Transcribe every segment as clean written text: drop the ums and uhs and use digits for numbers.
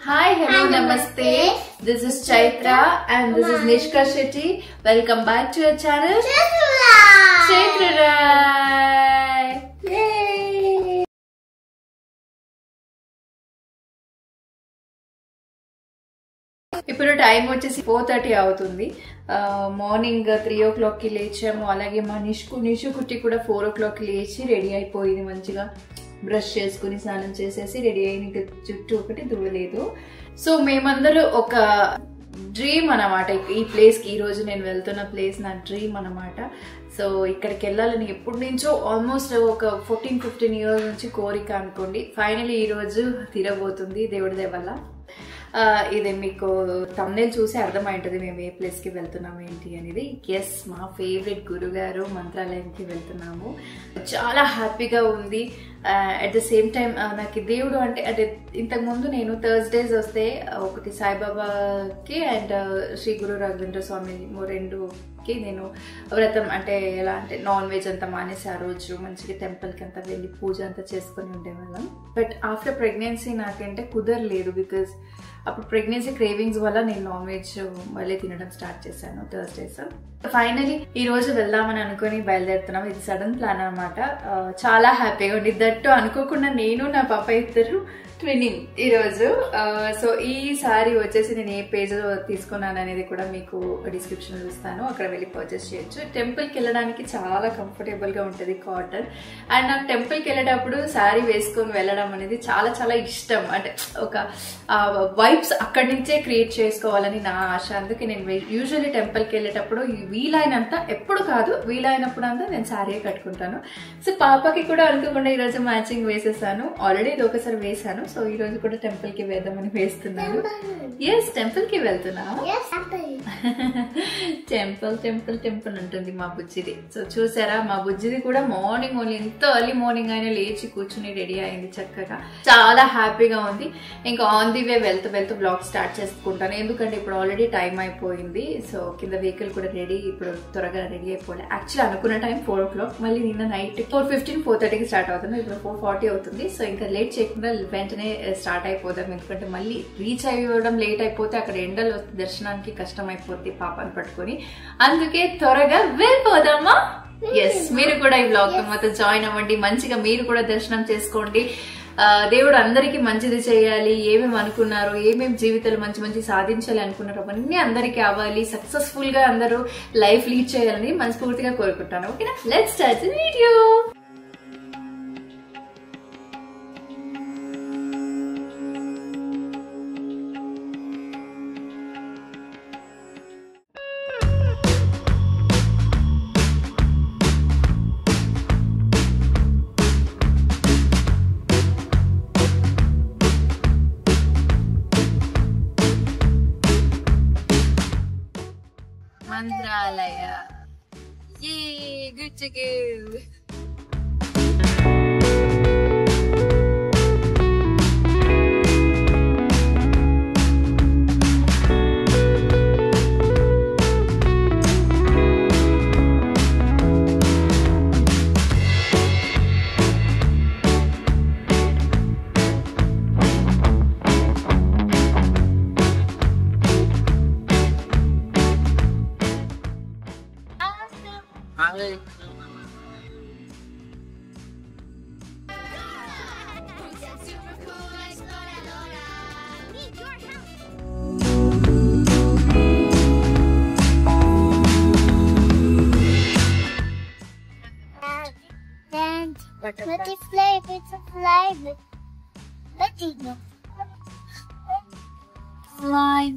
Hi, hello, namaste. This is Chaitra and this is Nishka Shetty. Welcome back to your channel. Chaitra. Yay! ఇప్పుడు time వచ్చేసి 4:30 అవుతుంది. Morning 3 o'clock కి లేచాము. అలాగే మా నిషు కుట్టి కూడా 4 o'clock కి లేచి రెడీ అయిపోయింది. మంచిగా బ్రష్ చేసుకుని స్నానం చేసేసి రెడీ అయింది. ఇంకా జుట్టు ఒకటి దువ్వలేదు. సో మేమందరూ ఒక డ్రీమ్ అనమాట. ఈ ప్లేస్ కి ఈ రోజు నేను వెళ్తున్న ప్లేస్ నా డ్రీమ్ అనమాట. సో ఇక్కడికి వెళ్ళాలని ఎప్పటి నుంచో ఆల్మోస్ట్ ఒక 14-15 years నుంచి కోరిక అనుకోండి. ఫైనలీ ఈ రోజు తీరబోతుంది దేవుడి దయ వల్ల. ఇది మీకు thumbnail చూసి అర్థమైంటది మేము ఏ ప్లేస్ కి వెళ్తున్నాము ఏంటి అనేది. ఎస్, మా ఫేవరెట్ గురుగారు మంత్రాలయంకి వెళ్తున్నాము. చాలా హ్యాపీగా ఉంది. అట్ ద సేమ్ టైం నాకు దేవుడు అంటే ఇంతకుముందు నేను థర్స్డేస్ వస్తే ఒకటి సాయిబాబాకి అండ్ శ్రీ గురు రాఘవేంద్ర స్వామి రెండుకి నేను వ్రతం అంటే ఎలా అంటే నాన్ వెజ్ అంతా మానేసి ఆ రోజు మంచిగా టెంపుల్కి అంతా వెళ్ళి పూజ అంతా చేసుకుని ఉండేవాళ్ళం. బట్ ఆఫ్టర్ ప్రెగ్నెన్సీ నాకంటే కుదరలేదు. బికాజ్ అప్పుడు ప్రెగ్నెన్సీ క్రేవింగ్స్ వల్ల నేను నాన్ వెజ్ మళ్ళీ తినడం స్టార్ట్ చేశాను థర్స్డేస్. ఫైనలీ ఈ రోజు వెళ్దామని అనుకుని బయలుదేరుతున్నాం. ఇది సడన్ ప్లాన్ అనమాట. చాలా హ్యాపీగా ఉంది. దట్టు అనుకోకుండా నేను నా పాప ఇద్దరు ట్విన్నింగ్ ఈరోజు. సో ఈ సారీ వచ్చేసి నేను ఏ పేజ్ లో తీసుకున్నాను అనేది కూడా మీకు డిస్క్రిప్షన్ లో ఇస్తాను. అక్కడ వెళ్ళి పర్చేస్ చేయొచ్చు. టెంపుల్కి వెళ్ళడానికి చాలా కంఫర్టబుల్ గా ఉంటుంది కాటన్. అండ్ నాకు టెంపుల్కి వెళ్ళేటప్పుడు శారీ వేసుకొని వెళ్ళడం అనేది చాలా చాలా ఇష్టం. అంటే ఒక వైబ్స్ అక్కడి నుంచే క్రియేట్ చేసుకోవాలని నా ఆశ. అందుకే నేను యూజువల్లీ టెంపుల్కి వెళ్ళేటప్పుడు వీలైనంత, ఎప్పుడు కాదు వీలైనప్పుడు అంతా నేను శారీ కట్టుకుంటాను. సో పాపకి కూడా అనుకోకుండా ఈరోజు మ్యాచింగ్ వేసేసాను. ఆల్రెడీ ఇది ఒకసారి వేసాను. సో ఈ రోజు కూడా టెంపుల్ కి వేద్దామని వేస్తున్నాను. ఎస్, టెంపుల్ కి వెళ్తున్నా. టెంపుల్ ఉంటుంది మా బుజ్జిది. సో చూసారా, మా బుజ్జిది కూడా మార్నింగ్ ఓన్లీ ఎంత ఎర్లీ మార్నింగ్ అయినా లేచి కూర్చుని రెడీ అయింది చక్కగా. చాలా హ్యాపీగా ఉంది. ఇంకా ఆన్ ది వే వెళ్తూ బ్లాగ్ స్టార్ట్ చేసుకుంటాను. ఎందుకంటే ఇప్పుడు ఆల్రెడీ టైం అయిపోయింది. సో కింద వెహికల్ కూడా రెడీ, ఇప్పుడు త్వరగా రెడీ అయిపోలే. యాక్చువల్లీ అనుకున్న టైం 4 o'clock, మళ్ళీ నిన్న నైట్ 4:15, 4:30కి స్టార్ట్ అవుతుంది. ఇప్పుడు 4:40 అవుతుంది. సో ఇంకా లేట్ చేయకుండా వెంటనే స్టార్ట్ అయిపోదాం. ఎందుకంటే మళ్ళీ రీచ్ అయ్యడం లేట్ అయిపోతే అక్కడ ఎండలు వస్తే దర్శనానికి కష్టం అయిపోద్ది పాపని పట్టుకొని. అందుకే త్వరగా వెళ్ళిపోదామా? ఎస్, మీరు కూడా ఈ బ్లాగ్ తో మాతో జాయిన్ అవ్వండి. మంచిగా మీరు కూడా దర్శనం చేసుకోండి. దేవుడు అందరికీ మంచిది చేయాలి. ఏమేమి అనుకున్నారు, ఏమేమి జీవితాలు మంచి సాధించాలి అనుకున్నారు అవన్నీ అందరికీ అవ్వాలి. సక్సెస్ఫుల్ గా అందరూ లైఫ్ లీడ్ చేయాలని మనస్ఫూర్తిగా కోరుకుంటాను. ఓకేనా, let's start the video. Mantralaya. Yay, good to go.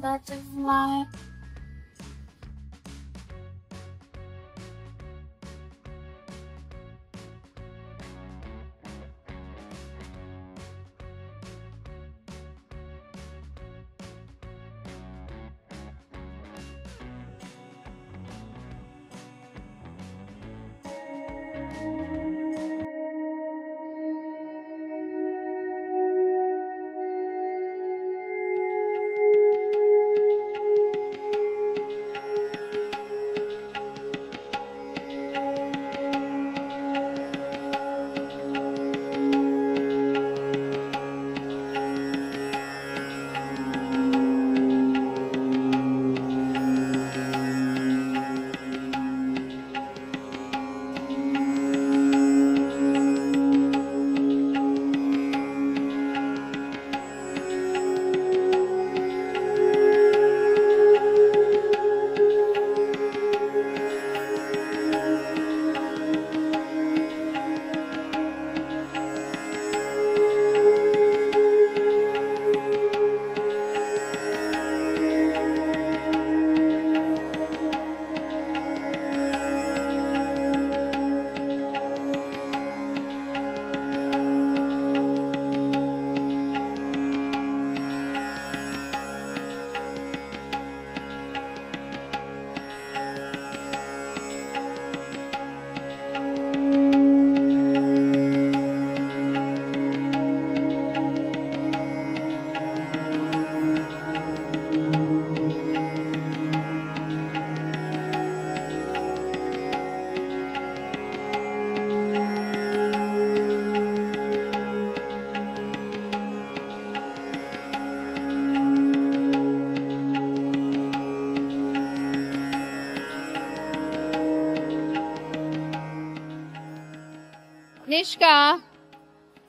Butterfly. Nishka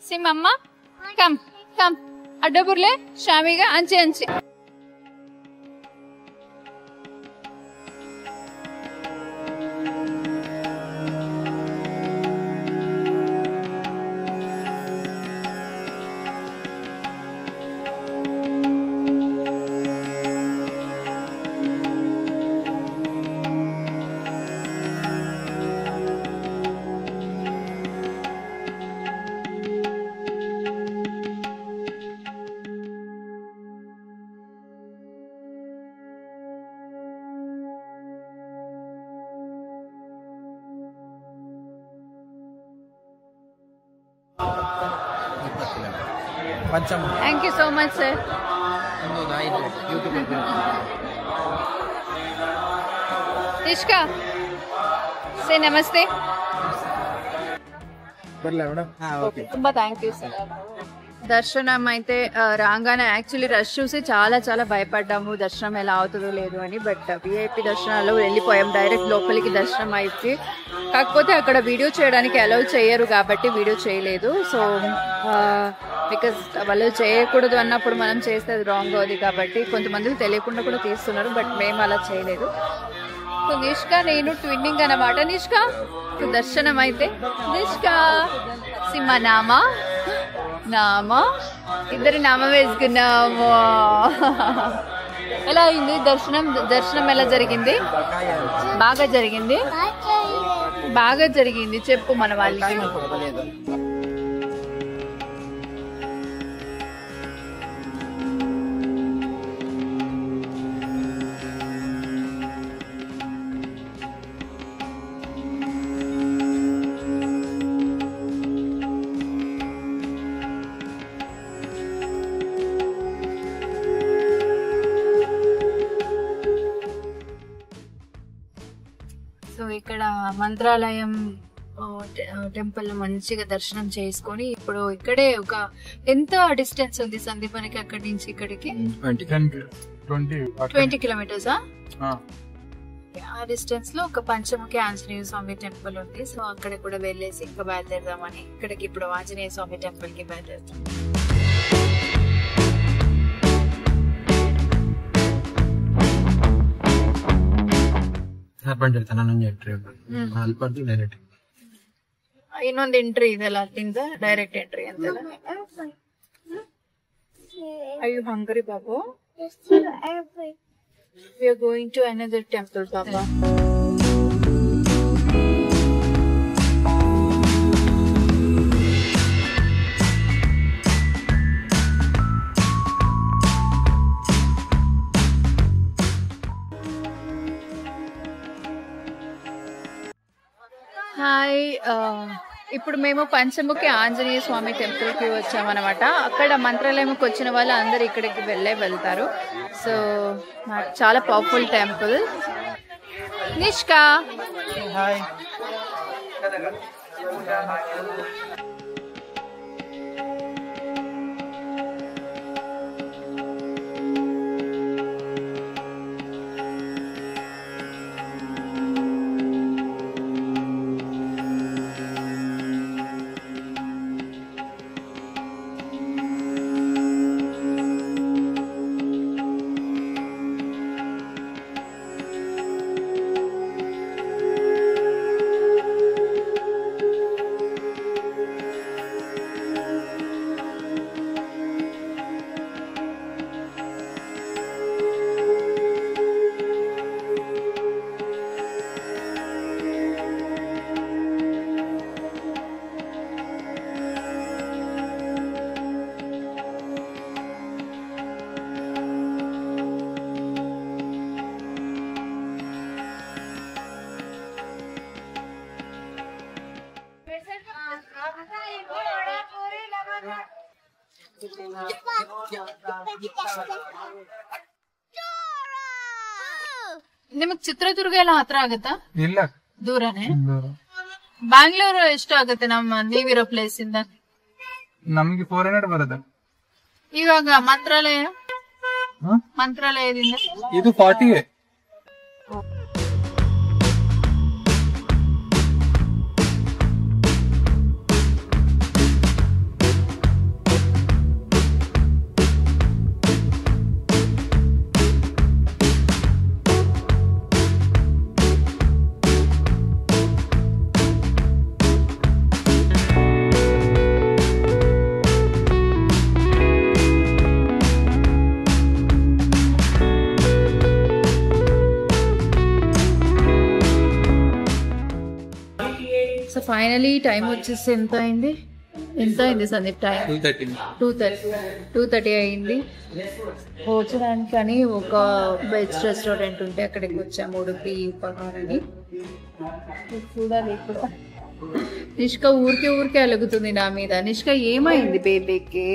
ಸಿಮ್ಮಮ್ಮ ಕಮ್ ಕಮ್ ಅಡ್ಡ ಬುರ್ಲೆ ಶಾಮಿಗ ಅಂಚೆ ಅಂಚೆ Thank you so much, sir. Ishka, say namaste. Tumba thank you, sir. దర్శనం అయితే రాగానే యాక్చువల్లీ రష్ చూసి చాలా చాలా భయపడ్డాము దర్శనం ఎలా అవుతుందో లేదు అని. బట్ విఐపి దర్శనాల్లో వెళ్ళిపోయాం, డైరెక్ట్ లోపలికి దర్శనం అయితే. కాకపోతే అక్కడ వీడియో చేయడానికి అలౌ చేయరు కాబట్టి వీడియో చేయలేదు. సో బికాస్ వాళ్ళు చేయకూడదు అన్నప్పుడు మనం చేస్తే అది రాంగ్ అవుతుంది కాబట్టి కొంతమందికి తెలియకుండా కూడా తీస్తున్నారు. బట్ మేము అలా చేయలేదు. సో నిష్కా నేను ట్విన్నింగ్ అన్నమాట. నిష్కా దర్శనం అయితే నిష్కా సింహ నామా నామా ఇద్దరు నామ వేసుకున్నాము. ఎలా అయింది దర్శనం? దర్శనం ఎలా జరిగింది? బాగా జరిగింది, బాగా జరిగింది. చెప్పు మన వాళ్ళకి. సో ఇక్కడ మంత్రాలయం టెంపుల్ మంచిగా దర్శనం చేసుకొని ఇప్పుడు ఇక్కడే ఒక ఎంత డిస్టెన్స్ ఉంది సందీప్ మనకి అక్కడి నుంచి ఇక్కడికి? 20 కిలోమీటర్స్. ఆ డిస్టెన్స్ లో ఒక పంచముఖి ఆంజనేయ స్వామి టెంపుల్ ఉంది. సో అక్కడ కూడా వెళ్ళేసి ఇంకా బయలుదేరదామని ఇక్కడికి ఇప్పుడు ఆంజనేయ స్వామి టెంపుల్ కి బయలుదేరుతాం. ಇನ್ನೊಂದು ಎಂಟ್ರಿ ಇದೆಲ್ಲ ಅಲ್ಲಿಂದ ಡೈರೆಕ್ಟ್ ಎಂಟ್ರಿ ಅಂತೆಲ್ಲ. Are you hungry, Babu? We are going to another temple, Baba. Hi, ఇప్పుడు మేము పంచముఖి ఆంజనేయ స్వామి టెంపుల్ కి వచ్చామన్నమాట. అక్కడ మంత్రాలయంకి వచ్చిన వాళ్ళు అందరు ఇక్కడికి వెళ్తారు. సో చాలా పవర్ఫుల్ టెంపుల్. నిష్కా హాయ్. ನಿಮಗ್ ಚಿತ್ರದುರ್ಗ ಎಲ್ಲ ಹತ್ರ ಆಗತ್ತಾ? ಇಲ್ಲ, ದೂರನೇ. ಬ್ಯಾಂಗ್ಳೂರು ಎಷ್ಟು ಆಗುತ್ತೆ ನಮ್ಮ ನೀವಿರೋ ಪ್ಲೇಸ್ ಇಂದ? ನಮ್ಗೆ 400 ಬರುತ್ತೆ. ಇವಾಗ ಮಂತ್ರಾಲಯದಿಂದ ಇದು 40. సో ఫైనలీ టైం వచ్చేసి ఎంత అయింది సందీప్? టైం 2:30 అయింది. భోజనానికి అని ఒక వెజ్ రెస్టారెంట్ ఉంటే అక్కడికి వచ్చాము. ఉడుపి ఉపహారని చూడాలి. ఇప్పుడు నిష్క ఊరికే అలుగుతుంది నా మీద. నిష్క ఏమైంది బేబీకి?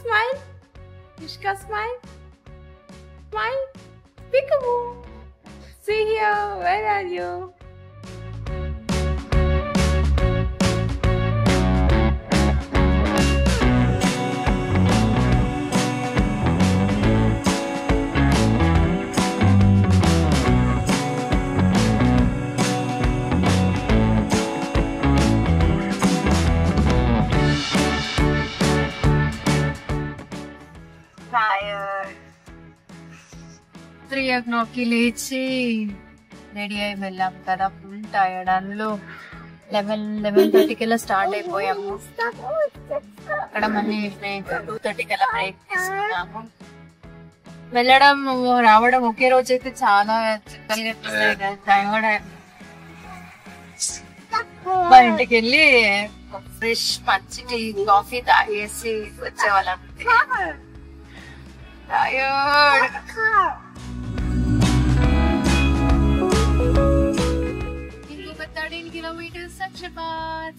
Smile. Nishka, smile. Smile. Peekaboo. See here. Where are you? Tired. 3 o'clock లేచి రెడీ అయి వెళ్ళాం కదా. Full tired. అందులో 11:30కి స్టార్ట్ అయిపోయాము. అక్కడ మళ్ళీ 2:30కి బ్రేక్ తీసుకున్నాము. వెళ్ళడం రావడం ఒకే రోజు అయితే చాలా చిక్కలుగా టైర్డ్. మా ఇంటికి వెళ్ళి ఫ్రెష్ మంచి టీ కాఫీ తాగేసి వచ్చేవాళ్ళం. Tired. Ingo 13 kilometers Sakshabat.